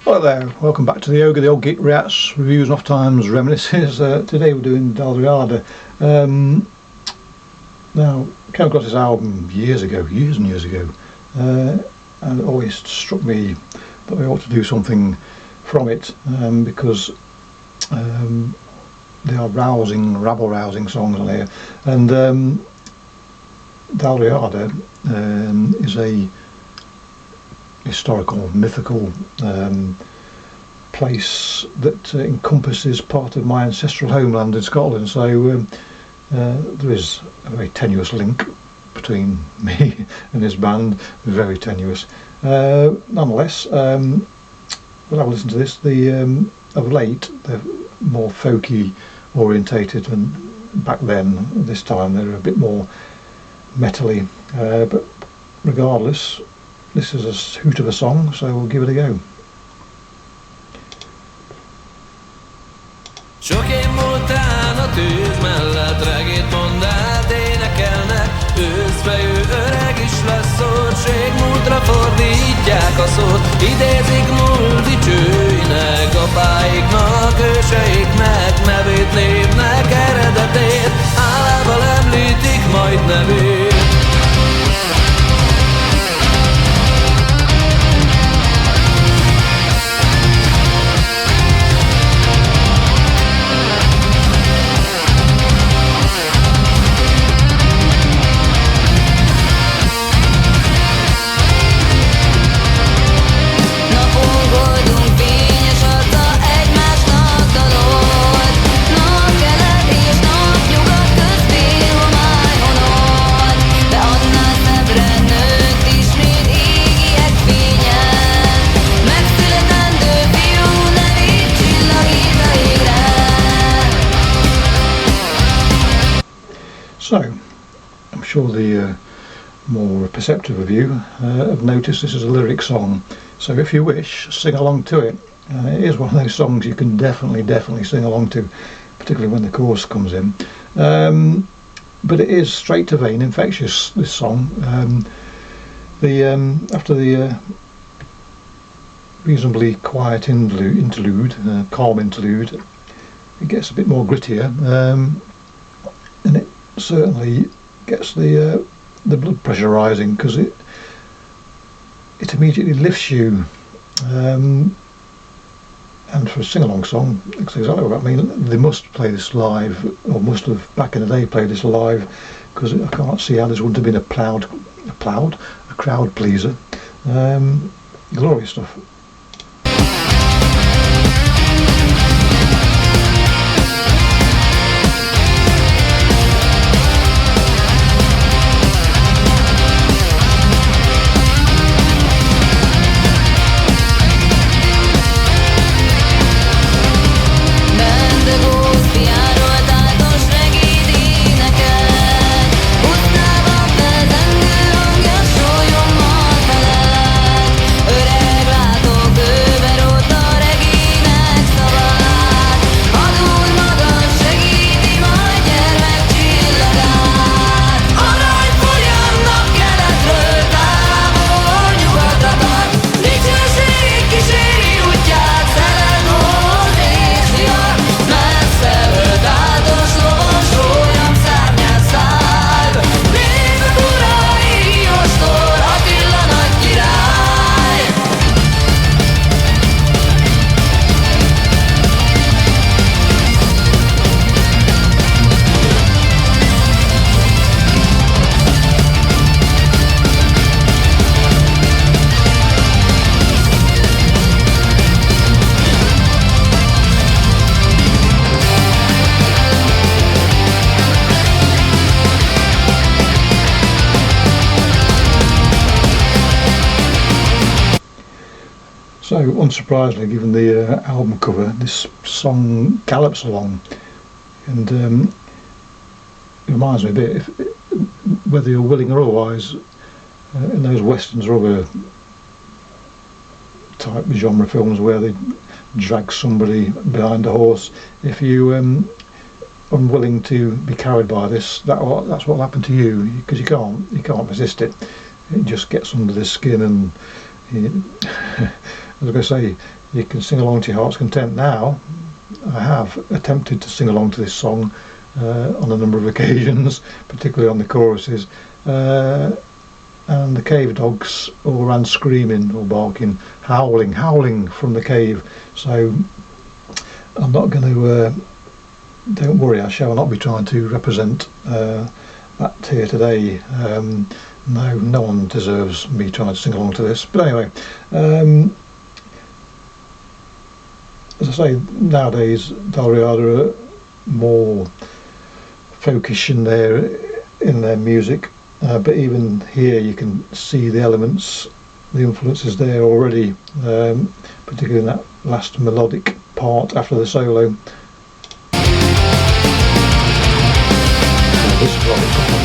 Hello there, welcome back to the Ogre, the old geek reacts, reviews and off times reminiscences. Today we're doing Dalriada. Now, I came across this album years and years ago, and it always struck me that I ought to do something from it, because they are rabble-rousing songs on here. And Dalriada is a historical, mythical place that encompasses part of my ancestral homeland in Scotland, so there is a very tenuous link between me and this band, very tenuous. Nonetheless, when I listen to this, of late they're more folky orientated than back then. This time they're a bit more metally, but regardless, this is a hoot of a song, so we'll give it a go. Sok év múltán a tűz mellett regét mondát énekelnek. Őszfejű öreg is lesz szórség, múltra fordítják a szót. Idézik múlt dicsőinek, apáiknak, őseiknek, nevét névnek, eredetét, álával említik majd nevét. So, I'm sure the more perceptive of you have noticed this is a lyric song, so if you wish, sing along to it. It is one of those songs you can definitely sing along to, particularly when the chorus comes in. But it is straight to vein, infectious, this song. After the reasonably quiet interlude, calm interlude, it gets a bit more grittier, and it certainly gets the blood pressure rising, because it immediately lifts you, and for a sing-along song, that's exactly what I mean. They must play this live, or must have back in the day played this live, because I can't see how this wouldn't have been a crowd pleaser. Glorious stuff. So, unsurprisingly, given the album cover, this song gallops along, and it reminds me a bit, whether you're willing or otherwise, in those westerns or other type of genre films where they drag somebody behind a horse, if you unwilling to be carried by this, that's what will happen to you, because you can't resist it. It just gets under the skin, and as I say, you can sing along to your heart's content. Now, I have attempted to sing along to this song on a number of occasions, particularly on the choruses, and the cave dogs all ran screaming or barking, howling from the cave. So I'm not going to, don't worry, I shall not be trying to represent that here today. No one deserves me trying to sing along to this. But anyway, as I say, nowadays Dalriada are more folkish in their music, but even here you can see the elements, the influences there already, particularly in that last melodic part after the solo. This is what it's called.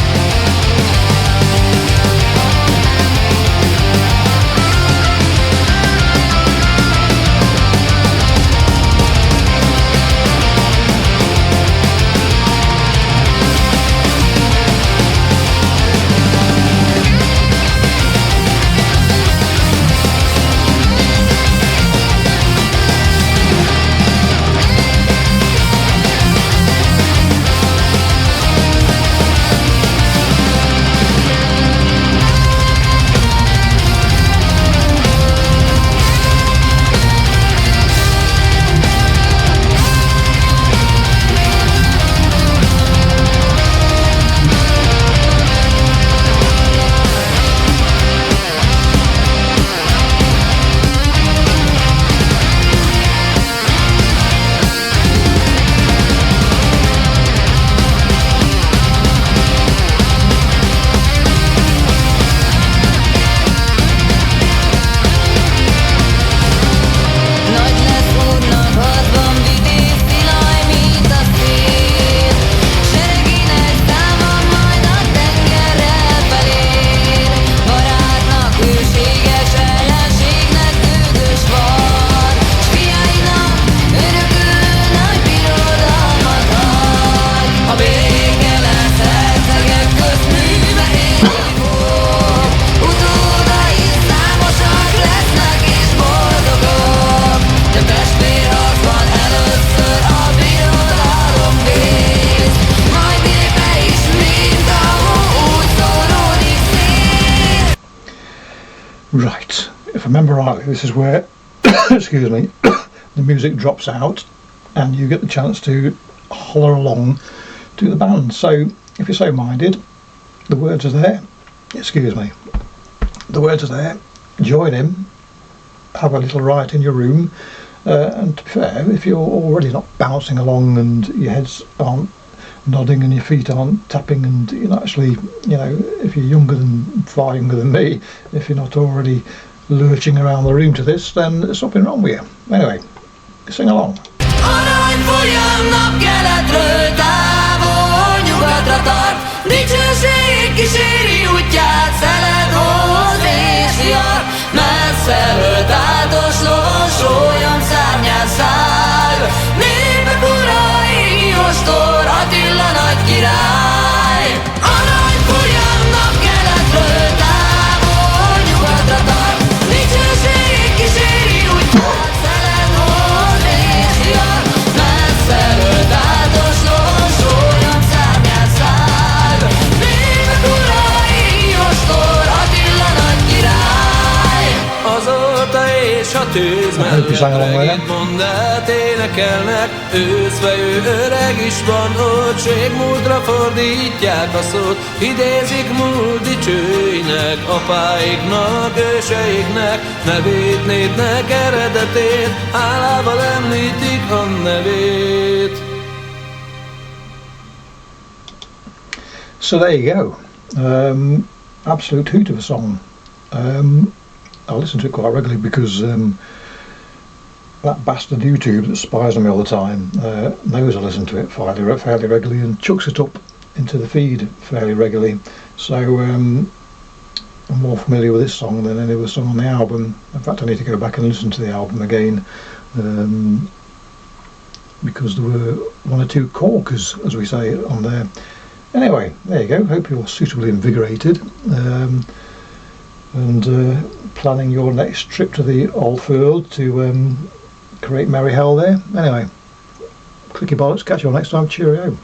Right, if I remember rightly, this is where excuse me, the music drops out and you get the chance to holler along to the band. So if you're so minded, the words are there, excuse me, the words are there, join in, have a little riot in your room, and to be fair, if you're already not bouncing along and your heads aren't nodding and your feet aren't tapping, and you're not actually, you know, if you're far younger than me, if you're not already lurching around the room to this, then there's something wrong with you. Anyway, sing along. Arany folyam napkeletről távol nyugatra tart, dicsőség kíséri útját, szeledhoz és vihar, messzelről tátos lovon sólyom szárnyán száll, népek ura, égi ostor, Attila nagy király. Arany folyam napkeletről távol nyugatra tart, dicsőség kíséri útját, szeledhoz és vihar, messzelről tátos lovon sólyom szárnyán száll, népek ura, égi ostor, Attila nagy király. Azóta és a tűz mellett regét mondát énekelnek, őszfejű öreg is van ott, ségmúltra fordítják a szót, idézik múlt dicsőinek, apáiknak, őseiknek, nevét, népnek eredetét, hálával említik a nevét. So there you go. Absolute hoot of a song. I listen to it quite regularly because that bastard YouTube that spies on me all the time knows I listen to it fairly regularly and chucks it up into the feed fairly regularly. So I'm more familiar with this song than any other song on the album. In fact, I need to go back and listen to the album again because there were one or two corkers, as we say, on there. Anyway, there you go. Hope you're suitably invigorated. And planning your next trip to the Old Field to create merry hell there. Anyway, clicky bollocks, catch you all next time, cheerio.